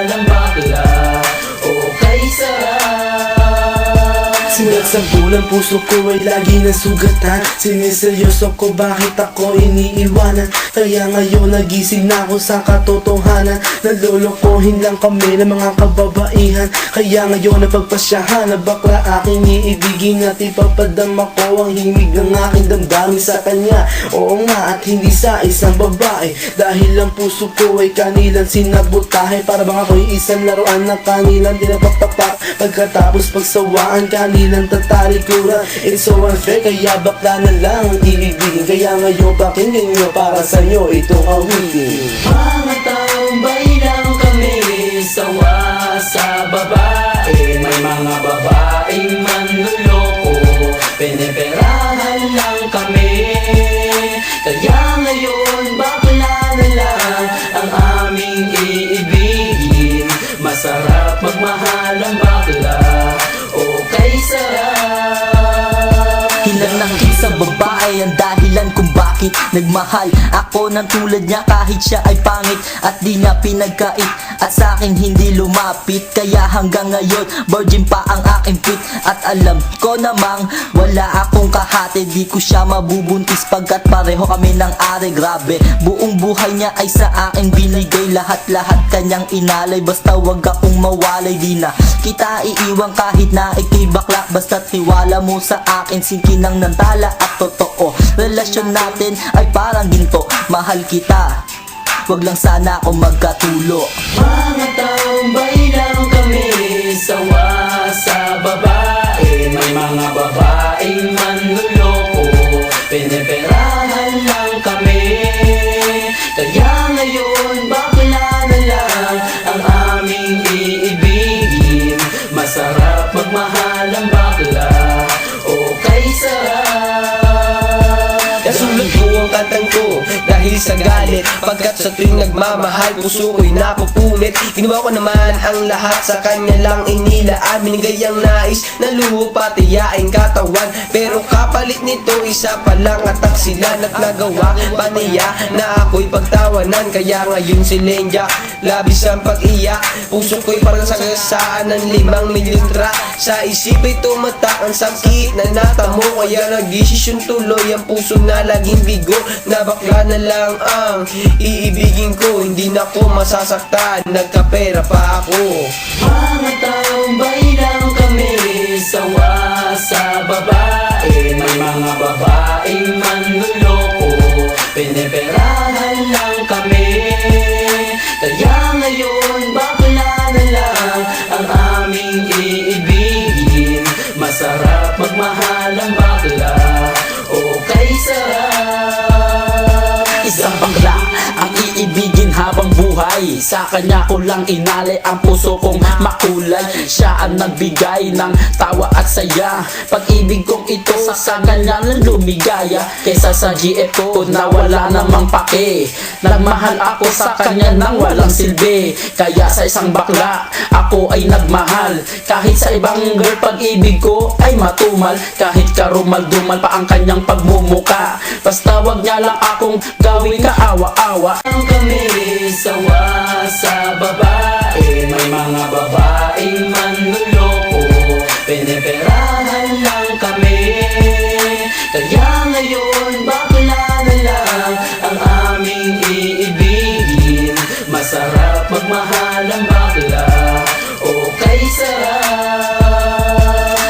magmahalang bakla. Okay, sarap. Simula't sa bulan, puso ko ay lagi ng sugatan. Siniseryoso ko bakit ako iniiwanan. Kaya ngayon nagising na ako sa katotohanan. Nalolokohin lang kami ng mga kababaihan. Kaya ngayon napagpasyahan na bakla aking iibigin. At ipapadama ko ang himig ng aking damdamin sa kanya. Oo nga, at hindi sa isang babae. Dahil ang puso ko ay kanilang sinabotahe. Para bang ako'y isang laruan na kanilang dinapaktapak. Pagkatapos pagsawaan kanilang tatalikuran. It's so unfair, kaya bakla na lang ang iibigin. Kaya ngayon pakinggan nyo, para sa'yo itong awitin. Mga tambay lang kami, sawa sa babae. May mga babaeng manluloko, piniperahan lang kami. Kaya ngayon bakla na lang ang aming iibigin. Masarap magmahal ang bakla. Okay, sarap. Ilan ng isang babae ang dahilan kung bakit nagmahal ako ng tulad niya kahit siya ay pangit at di niya pinagkait at sa akin hindi lumapit. Kaya hanggang ngayon virgin pa ang aking pit at alam ko namang wala akong kahati. Di ko siya mabubuntis pagkat pareho kami ng are. Grabe, buong buhay niya ay sa akin binigay. Lahat-lahat kanyang inalay, basta wag akong mawalay. Di na kita iiwan kahit na ikay bakla, basta't tiwala mo sa akin. Sinkinang nantala at totoo, relasyon natin ay parang ginto. Mahal kita, wag lang sana ako magkatulo. Mga tambay lang kami, sawa sa babae. May mga babaeng manluloko, piniperahan lang kami. Kaya ngayon bakla na lang ang aming iibigin. Masarap magmahal ang bakla. Okay, sarap. Nasulat ko ang kantang ko dahil sa galit, pagkat sa tuwing nagmamahal puso ko'y napupunit. Ginawa ko naman ang lahat sa kanya lang inilaan. Binigay ang nais na luho pati yaing katawan, pero kapalit nito isa pa lang at taksilan. At nagawa pa niya na ako'y pagtawanan. Kaya ngayon si Lenja labis ang pag-iyak. Puso ko'y parang sagasaan ng 5 milyon tra. Sa isip ay tumatak ang sakit na natamo. Kaya nagdesisyon tuloy ang puso na laging bigo, na bakla na lang ang iibigin ko. Hindi na ko masasaktan, nagkapera pa ako. Mga tambay lang kami, sawa sa babae. May mga babaeng manluloko, piniperahan lang kami. Kaya ngayon bakla na lang ang aming iibigin. Masarap magmahal ang bakla. Okay, sarap. Isang bakla ang iibigin habang buhay. Sa kanya ko lang inalay ang puso kong makulay. Siya ang nagbigay ng tawa at saya. Pag-ibig kong ito sa kanya lang lumigaya. Kaysa sa GF ko na wala namang pake. Nagmahal ako sa kanya nang walang silbi. Kaya sa isang bakla ako ay nagmahal. Kahit sa ibang girl pag-ibig ko ay matumal. Kahit karumal-dumal pa ang kanyang pagmumuka. Basta wag niya lang akong gawing kaawa-awa. Ang kami, sawa sa babae. May mga babaeng manluloko, piniperahan lang kami. Kaya ngayon bakla na lang ang aming iibigin. Masarap magmahal ang bakla. Okay, sarap.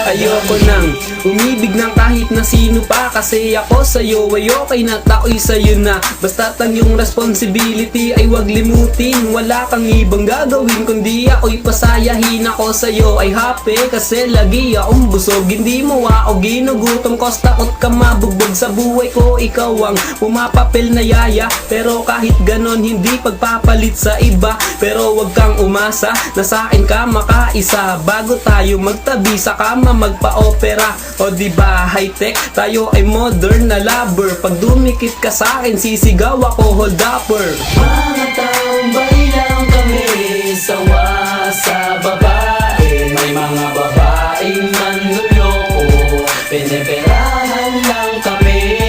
Ayoko nang umibig ng kahit na sino pa, kasi ako sa'yo ay okay na, tao'y sa'yo na. Basta't ang iyong responsibility ay wag limutin. Wala kang ibang gagawin kundi ako'y pasayahin. Ako sa'yo ay happy kasi lagi akong busog. Hindi mo ako ginugutom, cause takot ka mabugbog sa buhay ko. Ikaw ang pumapapil na yaya, pero kahit ganon hindi pagpapalit sa iba. Pero wag kang umasa na sa'kin ka makaisa. Bago tayo magtabi sa kama magpa-opera. O diba high-tech, tayo ay modern na lover. Pag dumikit ka sa'kin sisigaw ako hold upper. Mga tambay lang kami, sawa sa babae. May mga babaeng manluloko, piniperahan lang kami.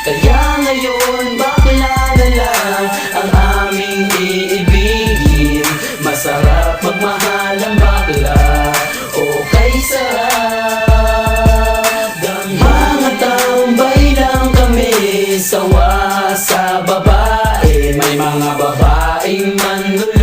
Kaya ngayon bakla na lang ang aming iibigin. mga babaeng manluloko,